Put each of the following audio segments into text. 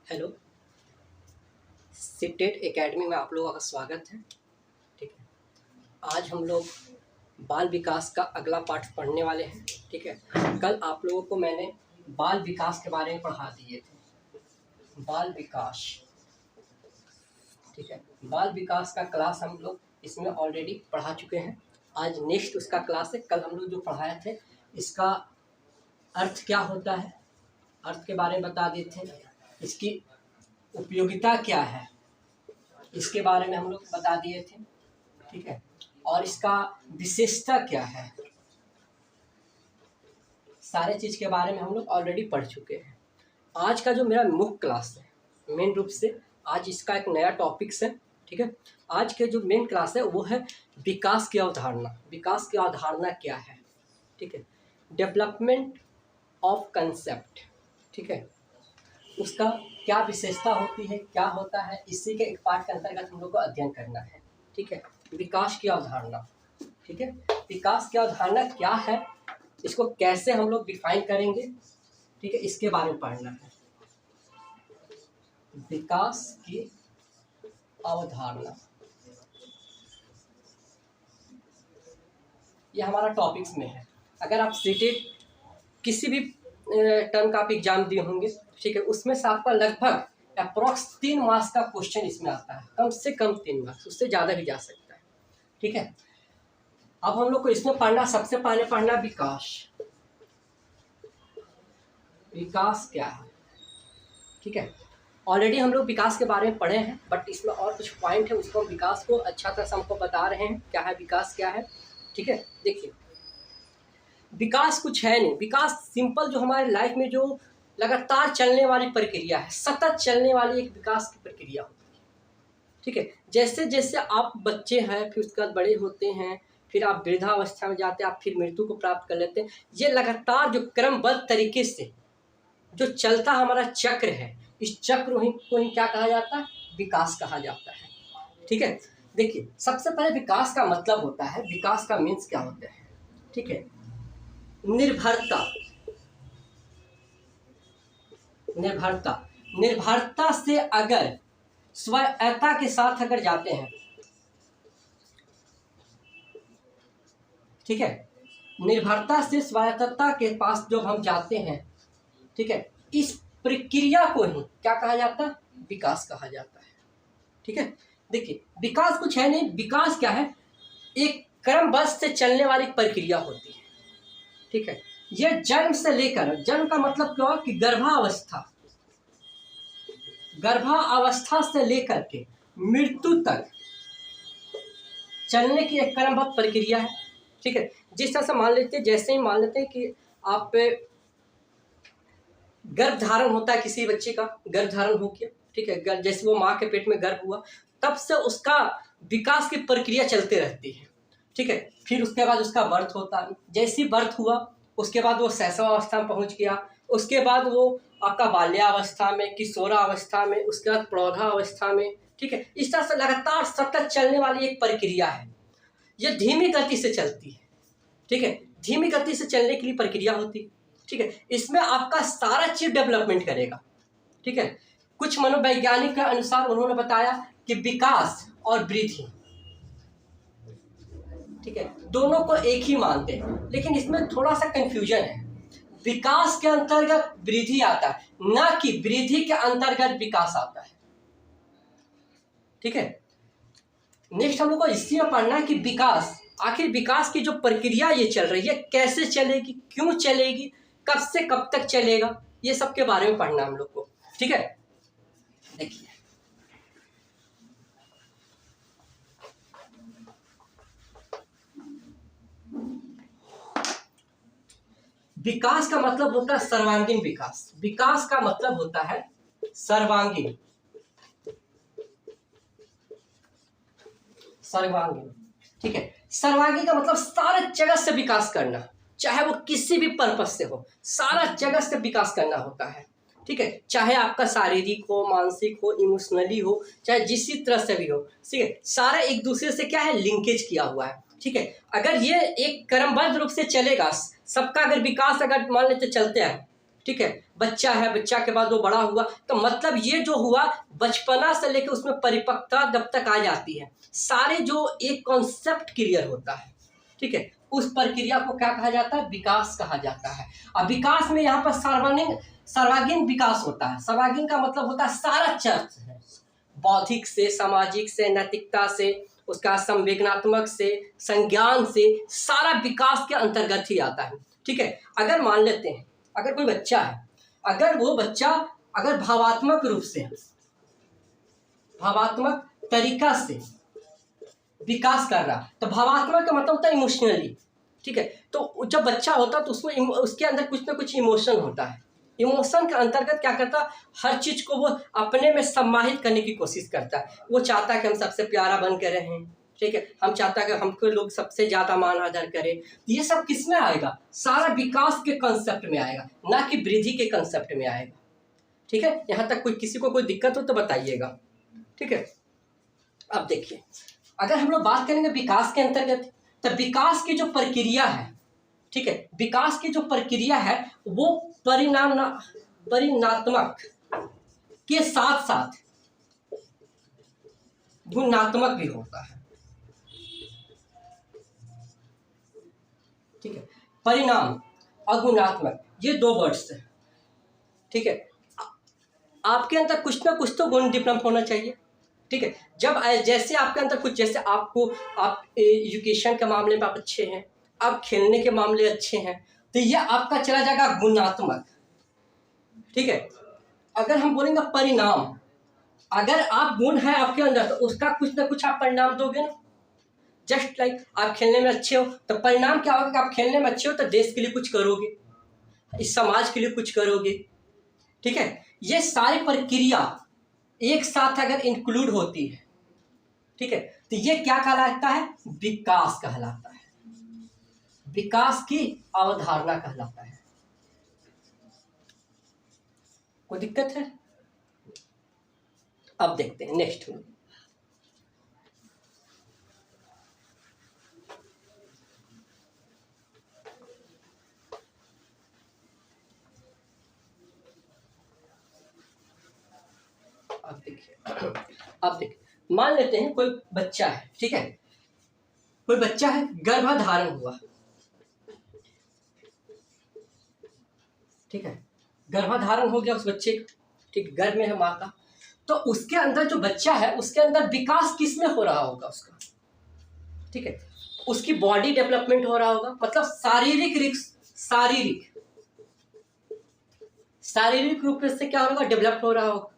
Hello, CTET academy में आप लोगों का स्वागत है। ठीक है, आज हम लोग बाल विकास का अगला पाठ पढ़ने वाले हैं। ठीक है, कल आप लोगों को मैंने बाल विकास के बारे में पढ़ा दिए थे। बाल विकास, ठीक है, बाल विकास का क्लास हम लोग इसमें ऑलरेडी पढ़ा चुके हैं। आज नेक्स्ट उसका क्लास है। कल हम लोग जो पढ़ाए थे इसका अर्थ क्या होता है, अर्थ के बारे में बता दिए थे। इसकी उपयोगिता क्या है इसके बारे में हम लोग बता दिए थे। ठीक है, और इसका विशेषता क्या है, सारे चीज़ के बारे में हम लोग ऑलरेडी पढ़ चुके हैं। आज का जो मेरा मुख्य क्लास है, मेन रूप से आज इसका एक नया टॉपिक्स है। ठीक है, आज के जो मेन क्लास है वो है विकास की अवधारणा। विकास की अवधारणा क्या है, ठीक है, डेवलपमेंट ऑफ कंसेप्ट। ठीक है, उसका क्या विशेषता होती है, क्या होता है, इसी के एक पाठ के अंतर्गत हम लोग को अध्ययन करना है। ठीक है, विकास की अवधारणा। ठीक है, विकास की अवधारणा क्या है, इसको कैसे हम लोग डिफाइन करेंगे, ठीक है, इसके बारे में पढ़ना है। विकास की अवधारणा ये हमारा टॉपिक्स में है। अगर आप सीटेट किसी भी टर्म का आप एग्जाम दिए होंगे, ठीक है, उसमें से आपका लगभग अप्रॉक्स 3 मार्क्स का क्वेश्चन इसमें आता है, कम से कम 3 मार्क्स, उससे ज़्यादा भी जा सकता है। ठीक है, अब हम लोग को इसमें पढ़ना, सबसे पहले पढ़ना विकास। विकास क्या है, ठीक है, ऑलरेडी हम लोग विकास के बारे में पढ़े हैं, बट इसमें और कुछ पॉइंट है, उसको हम विकास को अच्छा तरह से हमको बता रहे हैं क्या है विकास क्या है। ठीक है, देखिए, विकास कुछ है नहीं। विकास सिंपल जो हमारे लाइफ में जो लगातार चलने वाली प्रक्रिया है, सतत चलने वाली एक विकास की प्रक्रिया होती है। ठीक है, जैसे जैसे आप बच्चे हैं, फिर उसके बाद बड़े होते हैं, फिर आप वृद्धावस्था में जाते हैं, आप फिर मृत्यु को प्राप्त कर लेते हैं। ये लगातार जो क्रमबद्ध तरीके से जो चलता हमारा चक्र है, इस चक्र को ही क्या कहा जाता है, विकास कहा जाता है। ठीक है, देखिए, सबसे पहले विकास का मतलब होता है, विकास का मीन्स क्या होता है, ठीक है, निर्भरता। निर्भरता, निर्भरता से अगर स्वायत्तता के साथ अगर जाते हैं, ठीक है, निर्भरता से स्वायत्तता के पास जब हम जाते हैं, ठीक है, इस प्रक्रिया को ही क्या कहा जाता है, विकास कहा जाता है। ठीक है, देखिए, विकास कुछ है नहीं। विकास क्या है, एक क्रमबद्ध से चलने वाली प्रक्रिया होती है। ठीक है, यह जन्म से लेकर, जन्म का मतलब क्या है कि गर्भावस्था, गर्भावस्था से लेकर के मृत्यु तक चलने की एक क्रमबद्ध प्रक्रिया है। ठीक है, जिस तरह से मान लेते हैं, जैसे ही मान लेते हैं कि आप गर्भ धारण होता है, किसी बच्चे का गर्भ धारण हो गया, ठीक है, जैसे वो माँ के पेट में गर्भ हुआ, तब से उसका विकास की प्रक्रिया चलते रहती है। ठीक है, फिर उसके बाद उसका बर्थ होता है। जैसे ही बर्थ हुआ, उसके बाद वो शैशवावस्था में पहुंच गया, उसके बाद वो आपका बाल्यावस्था में, किशोरावस्था में, उसके बाद प्रौढ़ावस्था में। ठीक है, इस तरह से लगातार सतत चलने वाली एक प्रक्रिया है। यह धीमी गति से चलती है। ठीक है, धीमी गति से चलने के लिए प्रक्रिया होती है। ठीक है, इसमें आपका सारा चीज डेवलपमेंट करेगा। ठीक है, कुछ मनोवैज्ञानिक के अनुसार उन्होंने बताया कि विकास और वृद्धि, ठीक है, दोनों को एक ही मानते हैं, लेकिन इसमें थोड़ा सा कंफ्यूजन है। विकास के अंतर्गत वृद्धि आता है, ना कि वृद्धि के अंतर्गत विकास आता है। ठीक है, नेक्स्ट हम लोग को इसी में पढ़ना है कि विकास, आखिर विकास की जो प्रक्रिया ये चल रही है, कैसे चलेगी, क्यों चलेगी, कब से कब तक चलेगा, ये सब के बारे में पढ़ना हम लोग को। ठीक है, देखिए, विकास का मतलब होता है सर्वांगीण विकास। विकास का मतलब होता है सर्वांगीण, सर्वांगीण। ठीक है, सर्वांगीण का मतलब सारा जगत से विकास करना, चाहे वो किसी भी पर्पज से हो, सारा जगत से विकास करना होता है। ठीक है, चाहे आपका शारीरिक हो, मानसिक हो, इमोशनली हो, चाहे जिस तरह से भी हो। ठीक है, सारा एक दूसरे से क्या है, लिंकेज किया हुआ है। ठीक है, अगर ये एक क्रमबद्ध रूप से चलेगा, सबका अगर विकास अगर मान लेते चलते हैं, ठीक है, बच्चा है, बच्चा के बाद वो बड़ा हुआ, तो मतलब ये जो हुआ बचपना से लेकर उसमें परिपक्वता जब तक आ जाती है, सारे जो एक कॉन्सेप्ट क्लियर होता है, ठीक है, उस प्रक्रिया को क्या कहा जाता है? विकास कहा जाता है। अब विकास में यहाँ पर सर्वांगीण विकास होता है। सर्वांगीण का मतलब होता है सारा चर्च है, बौद्धिक से, सामाजिक से, नैतिकता से, उसका संवेदनात्मक से, संज्ञान से, सारा विकास के अंतर्गत ही आता है। ठीक है, अगर मान लेते हैं अगर कोई बच्चा है, अगर वो बच्चा अगर भावात्मक रूप से, भावात्मक तरीका से विकास कर रहा, तो भावात्मक का मतलब होता है इमोशनली। ठीक है, तो जब बच्चा होता है तो उसमें उसके अंदर कुछ ना कुछ इमोशन होता है। इमोशन के अंतर्गत क्या करता है? हर चीज को वो अपने में सम्माहित करने की कोशिश करता है। वो चाहता है कि हम सबसे प्यारा बन के रहें, ठीक है, हम चाहता है कि हमको लोग सबसे ज्यादा मान आदर करें। ये सब किस में आएगा? सारा विकास के कंसेप्ट में आएगा, ना कि वृद्धि के कंसेप्ट में आएगा। ठीक है, यहाँ तक कोई किसी को कोई दिक्कत हो तो बताइएगा। ठीक है, अब देखिए, अगर हम लोग बात करेंगे विकास के अंतर्गत, तो विकास की जो प्रक्रिया है, ठीक है, विकास की जो प्रक्रिया है वो परिणात्मक के साथ साथ गुणात्मक भी होता है। ठीक है, परिणाम और गुणात्मक ये दो वर्ड्स हैं। ठीक है, आपके अंदर कुछ ना कुछ तो गुण डेवलप होना चाहिए। ठीक है, जब जैसे आपके अंदर कुछ, जैसे आपको आप एजुकेशन के मामले में आप अच्छे हैं, आप खेलने के मामले अच्छे हैं, तो ये आपका चला जाएगा गुणात्मक। ठीक है, अगर हम बोलेंगे परिणाम, अगर आप गुण है आपके अंदर तो उसका कुछ ना कुछ आप परिणाम दोगे ना। जस्ट लाइक आप खेलने में अच्छे हो तो परिणाम क्या होगा कि आप खेलने में अच्छे हो तो देश के लिए कुछ करोगे, इस समाज के लिए कुछ करोगे। ठीक है, ये सारी प्रक्रिया एक साथ अगर इंक्लूड होती है, ठीक है, तो ये क्या कहलाता है? विकास कहलाता है, विकास की अवधारणा कहलाता है। कोई दिक्कत है? अब देखते हैं नेक्स्ट में। अब देखिए, मान लेते हैं कोई बच्चा है, ठीक है, कोई बच्चा है, गर्भधारण हुआ, ठीक है, गर्भधारण हो गया उस बच्चे का, ठीक, गर्भ में है माँ का, तो उसके अंदर जो बच्चा है उसके अंदर विकास किस में हो रहा होगा उसका? ठीक है, उसकी बॉडी डेवलपमेंट हो रहा होगा, मतलब शारीरिक रूप से क्या होगा? डेवलप हो रहा होगा।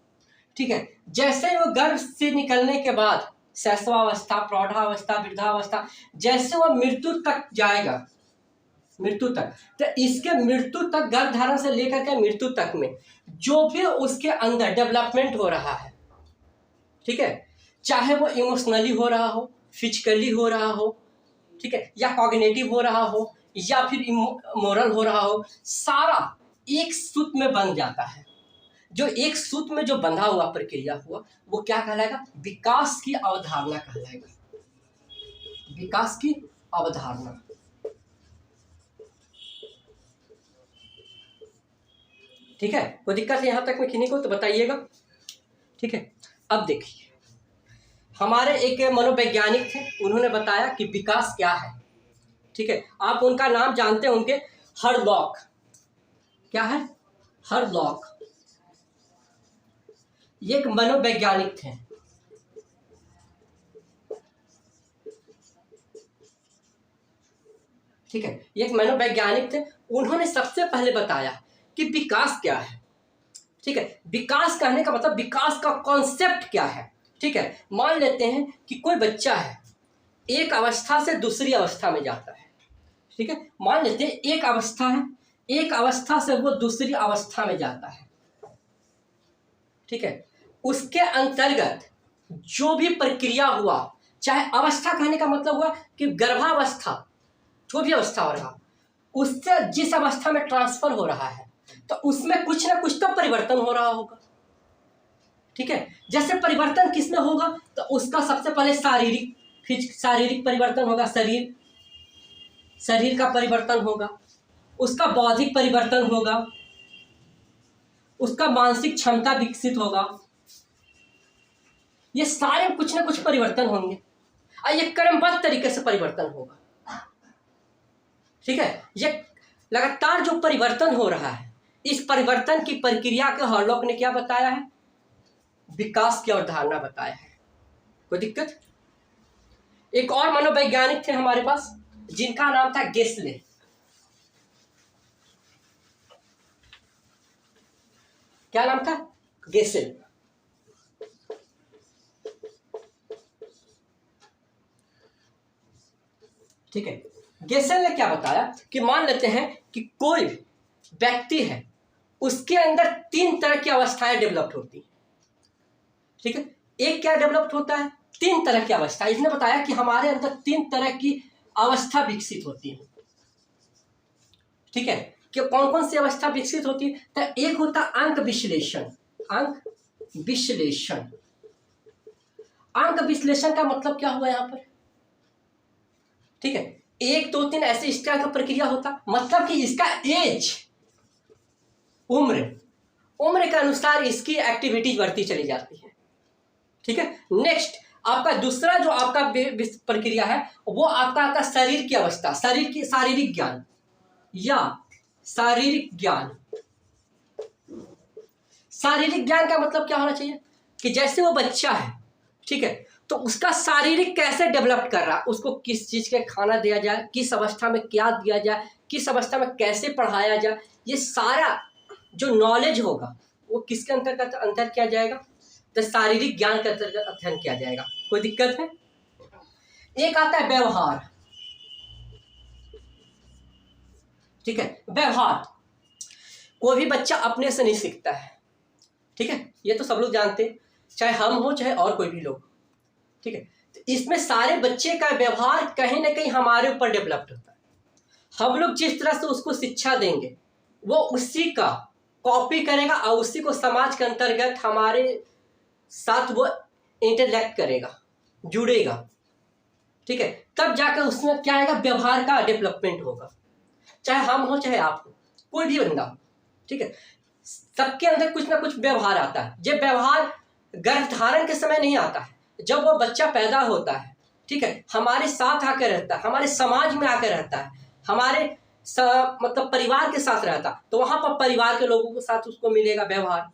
ठीक है, जैसे वो गर्भ से निकलने के बाद शैशवावस्था, प्रौढ़ावस्था, वृद्धावस्था, जैसे वो मृत्यु तक जाएगा, मृत्यु तक, तो इसके मृत्यु तक, गर्भधारण से लेकर के मृत्यु तक में जो भी उसके अंदर डेवलपमेंट हो रहा है, ठीक है, चाहे वो इमोशनली हो रहा हो, फिजिकली हो रहा हो, ठीक है, या कॉग्निटिव हो रहा हो, या फिर मोरल हो रहा हो, सारा एक सूत्र में बन जाता है। जो एक सूत्र में जो बंधा हुआ प्रक्रिया हुआ वो क्या कहलाएगा? विकास की अवधारणा कहलाएगा, विकास की अवधारणा। ठीक है, कोई दिक्कत है यहाँ तक में किन्हीं को तो बताइएगा। ठीक है, अब देखिए, हमारे एक मनोवैज्ञानिक थे, उन्होंने बताया कि विकास क्या है। ठीक है, आप उनका नाम जानते हैं, उनके हरलॉक। क्या है? हरलॉक। ये एक मनोवैज्ञानिक थे। ठीक है, ये एक मनोवैज्ञानिक थे, उन्होंने सबसे पहले बताया कि विकास क्या है। ठीक है, विकास कहने का मतलब विकास का कॉन्सेप्ट क्या है। ठीक है, मान लेते हैं कि कोई बच्चा है, एक अवस्था से दूसरी अवस्था में जाता है। ठीक है, मान लेते हैं एक अवस्था है, एक अवस्था से वो दूसरी अवस्था में जाता है। ठीक है, उसके अंतर्गत जो भी प्रक्रिया हुआ, चाहे अवस्था कहने का मतलब हुआ कि गर्भावस्था, जो भी अवस्था हो रहा, उससे जिस अवस्था में ट्रांसफर हो रहा है तो उसमें कुछ ना कुछ तो परिवर्तन हो रहा होगा। ठीक है, जैसे परिवर्तन किसमें होगा? तो उसका सबसे पहले शारीरिक परिवर्तन होगा, शरीर का परिवर्तन होगा, उसका बौद्धिक परिवर्तन होगा, उसका मानसिक क्षमता विकसित होगा। ये सारे कुछ ना कुछ परिवर्तन होंगे और ये क्रमबद्ध तरीके से परिवर्तन होगा। ठीक है, ये लगातार जो परिवर्तन हो रहा है, इस परिवर्तन की प्रक्रिया को हॉलोक ने क्या बताया है? विकास की अवधारणा बताया है। कोई दिक्कत? एक और मनोवैज्ञानिक थे हमारे पास जिनका नाम था गेसले। क्या नाम था? गेसेल। ठीक है, गेसेल ने क्या बताया कि मान लेते हैं कि कोई व्यक्ति है, उसके अंदर 3 तरह की अवस्थाएं डेवलप्ड होती हैं। ठीक है, एक क्या डेवलप्ड होता है? 3 तरह की अवस्था। इसने बताया कि हमारे अंदर 3 तरह की अवस्था विकसित होती है। ठीक है, कि कौन कौन सी अवस्था विकसित होती है? तो एक होता अंक विश्लेषण। अंक विश्लेषण, अंक विश्लेषण का मतलब क्या हुआ यहाँ पर? ठीक है, 1 2 3 ऐसे इस तरह का प्रक्रिया होता, मतलब कि इसका एज, उम्र के अनुसार इसकी एक्टिविटीज बढ़ती चली जाती है। ठीक है, नेक्स्ट आपका दूसरा जो आपका प्रक्रिया है वो आपका आता शरीर की अवस्था, शारीरिक ज्ञान या शारीरिक ज्ञान। शारीरिक ज्ञान का मतलब क्या होना चाहिए कि जैसे वो बच्चा है, ठीक है, तो उसका शारीरिक कैसे डेवलप कर रहा है, उसको किस चीज के खाना दिया जाए, किस अवस्था में क्या दिया जाए, किस अवस्था में कैसे पढ़ाया जाए, ये सारा जो नॉलेज होगा वो किसके अंतर्गत अंतर किया जाएगा? तो शारीरिक ज्ञान के अंतर्गत अध्ययन किया जाएगा। कोई दिक्कत है? एक आता है व्यवहार। ठीक है, व्यवहार कोई भी बच्चा अपने से नहीं सीखता है। ठीक है, ये तो सब लोग जानते हैं, चाहे हम हो चाहे और कोई भी लोग। ठीक है, तो इसमें सारे बच्चे का व्यवहार कहीं ना कहीं हमारे ऊपर डेवलप्ड होता है। हम लोग जिस तरह से उसको शिक्षा देंगे वो उसी का कॉपी करेगा और उसी को समाज के अंतर्गत हमारे साथ वो इंटरैक्ट करेगा, जुड़ेगा। ठीक है, तब जाकर उसमें क्या आएगा? व्यवहार का डेवलपमेंट होगा। चाहे हम हो चाहे आप हो, कोई भी बंदा हो। ठीक है, सबके अंदर कुछ ना कुछ व्यवहार आता है। जब व्यवहार गर्भधारण के समय नहीं आता है, जब वो बच्चा पैदा होता है, ठीक है, हमारे साथ आकर रहता है, हमारे समाज में आकर रहता है, हमारे मतलब परिवार के साथ रहता, तो वहां पर परिवार के लोगों के साथ उसको मिलेगा व्यवहार,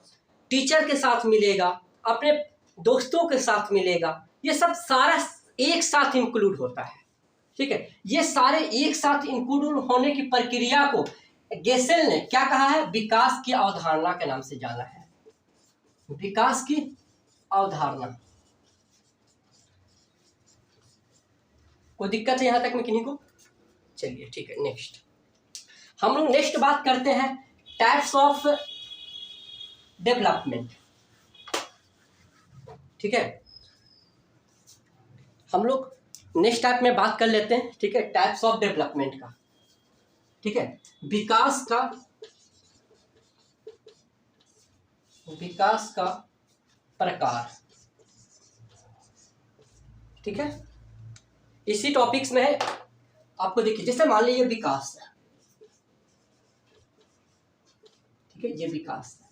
टीचर के साथ मिलेगा, अपने दोस्तों के साथ मिलेगा। ये सब सारा एक साथ इंक्लूड होता है। ठीक है, ये सारे एक साथ इंक्लूड होने की प्रक्रिया को गेसेल ने क्या कहा है? विकास की अवधारणा के नाम से जाना है। विकास की अवधारणा। कोई दिक्कत है यहां तक में किन्हीं को? चलिए ठीक है, नेक्स्ट हम लोग नेक्स्ट बात करते हैं टाइप्स ऑफ डेवलपमेंट। ठीक है, हम लोग नेक्स्ट टाइप में बात कर लेते हैं। ठीक है, टाइप्स ऑफ डेवलपमेंट का। ठीक है, विकास का प्रकार। ठीक है, इसी टॉपिक्स में है। आपको देखिए, जैसे मान लीजिए विकास है। ठीक है, ये विकास है।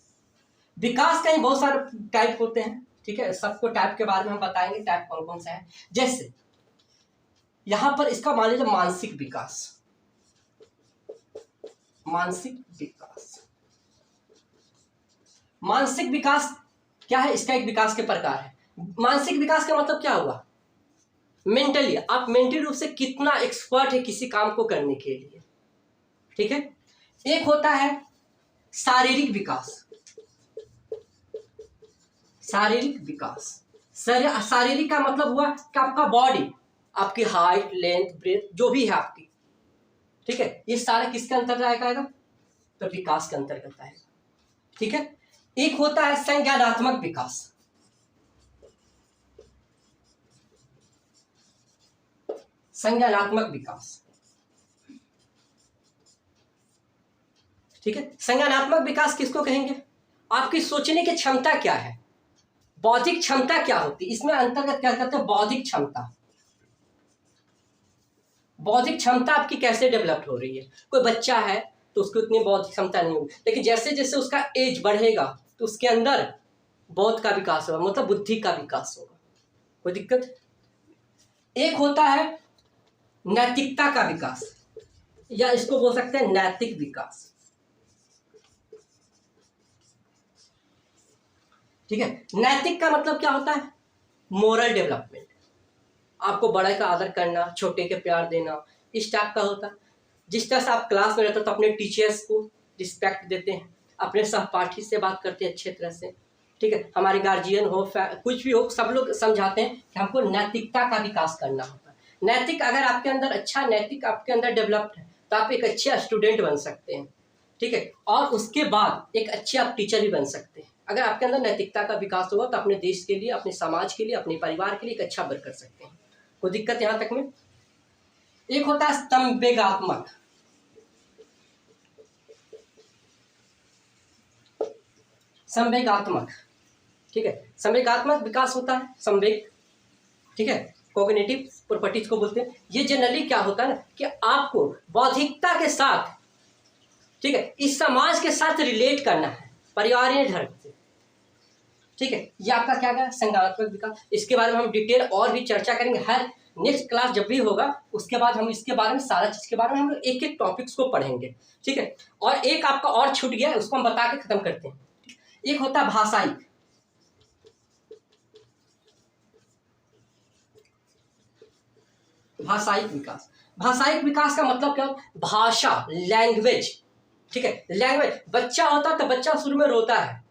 विकास का ही बहुत सारे टाइप होते हैं। ठीक है, सबको टाइप के बारे में हम बताएंगे, टाइप कौन कौन सा है। जैसे यहां पर इसका मान लीजिए मानसिक विकास। मानसिक विकास, मानसिक विकास क्या है? इसका एक विकास के प्रकार है। मानसिक विकास का मतलब क्या हुआ? मेंटली, आप मेंटली रूप से कितना एक्सपर्ट है किसी काम को करने के लिए। ठीक है, एक होता है शारीरिक विकास। शारीरिक विकास, शारीरिक का मतलब हुआ कि आपका बॉडी, आपकी हाइट, लेंथ, ब्रेथ जो भी है आपकी। ठीक है, ये सारा किसके अंतर्गत आएगा? तो विकास के अंतर्गत आएगा। ठीक है, एक होता है संज्ञानात्मक विकास। संज्ञानात्मक विकास। ठीक है, संज्ञानात्मक विकास किसको कहेंगे? आपकी सोचने की क्षमता क्या है, बौद्धिक क्षमता क्या होती है, इसमें अंतर्गत क्या करते हैं? बौद्धिक क्षमता। बौद्धिक क्षमता आपकी कैसे डेवलप हो रही है? कोई बच्चा है, तो उसकी उतनी बौद्धिक क्षमता नहीं होगी। लेकिन जैसे जैसे उसका एज बढ़ेगा तो उसके अंदर बौद्ध का विकास होगा, मतलब बुद्धि का विकास होगा। कोई दिक्कत? एक होता है नैतिकता का विकास, या इसको बोल सकते हैं नैतिक विकास। ठीक है, नैतिक का मतलब क्या होता है? Moral development. आपको बड़े का आदर करना, छोटे के प्यार देना, इस टाइप का होता है। जिस तरह से आप क्लास में रहते हो तो अपने टीचर्स को रिस्पेक्ट देते हैं, अपने सहपाठी से बात करते हैं अच्छे तरह से। ठीक है, हमारे गार्जियन हो, कुछ भी हो, सब लोग समझाते हैं कि हमको नैतिकता का विकास करना होता है। नैतिक अगर आपके अंदर अच्छा नैतिक आपके अंदर डेवलप्ड है तो आप एक अच्छे स्टूडेंट बन सकते हैं। ठीक है, और उसके बाद एक अच्छे आप टीचर भी बन सकते हैं। अगर आपके अंदर नैतिकता का विकास होगा तो अपने देश के लिए, अपने समाज के लिए, अपने परिवार के लिए एक अच्छा वर्क कर सकते हैं। कोई दिक्कत यहाँ तक में? एक होता है संवेगात्मक। संवेगात्मक, ठीक है, संवेगात्मक विकास होता है, संवेग। ठीक है, कॉग्निटिव प्रॉपर्टीज को बोलते हैं। ये जनरली क्या होता है ना कि आपको बौद्धिकता के साथ, ठीक है, इस समाज के साथ रिलेट करना है परिवारीय ढंग से। ठीक है, ये आपका क्या है? संज्ञानात्मक विकास। इसके बारे में हम डिटेल और भी चर्चा करेंगे। हर नेक्स्ट क्लास जब भी होगा उसके बाद हम इसके बारे में, सारा चीज के बारे में हम लोग एक एक टॉपिक्स को पढ़ेंगे। ठीक है, और एक आपका और छूट गया है, उसको हम बता के खत्म करते हैं। एक होता है भाषाई। भाषायिक विकास। भाषायिक विकास का मतलब क्या? भाषा, लैंग्वेज। ठीक है, लैंग्वेज। बच्चा होता है तो बच्चा शुरू में रोता है,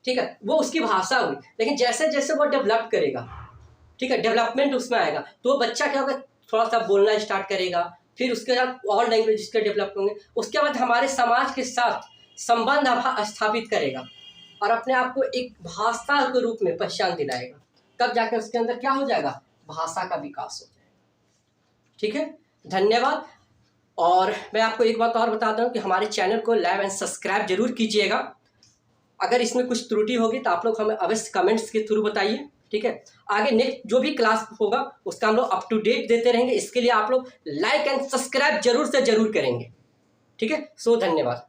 ठीक है, वो उसकी भाषा हुई। लेकिन जैसे जैसे वो डेवलप करेगा, ठीक है, डेवलपमेंट उसमें आएगा तो बच्चा क्या होगा? थोड़ा सा बोलना स्टार्ट करेगा, फिर उसके साथ और लैंग्वेज इसके डेवलप होंगे। उसके बाद हमारे समाज के साथ संबंध स्थापित करेगा और अपने आप को एक भाषा के रूप में पहचान दिलाएगा। तब जाके उसके अंदर क्या हो जाएगा? भाषा का विकास हो जाएगा। ठीक है, धन्यवाद। और मैं आपको एक बात और बता दूं कि हमारे चैनल को लाइक एंड सब्सक्राइब जरूर कीजिएगा। अगर इसमें कुछ त्रुटि होगी तो आप लोग हमें अवश्य कमेंट्स के थ्रू बताइए। ठीक है, आगे नेक्स्ट जो भी क्लास होगा उसका हम लोग अप टू डेट देते रहेंगे। इसके लिए आप लोग लाइक एंड सब्सक्राइब जरूर से जरूर करेंगे। ठीक है, सो धन्यवाद।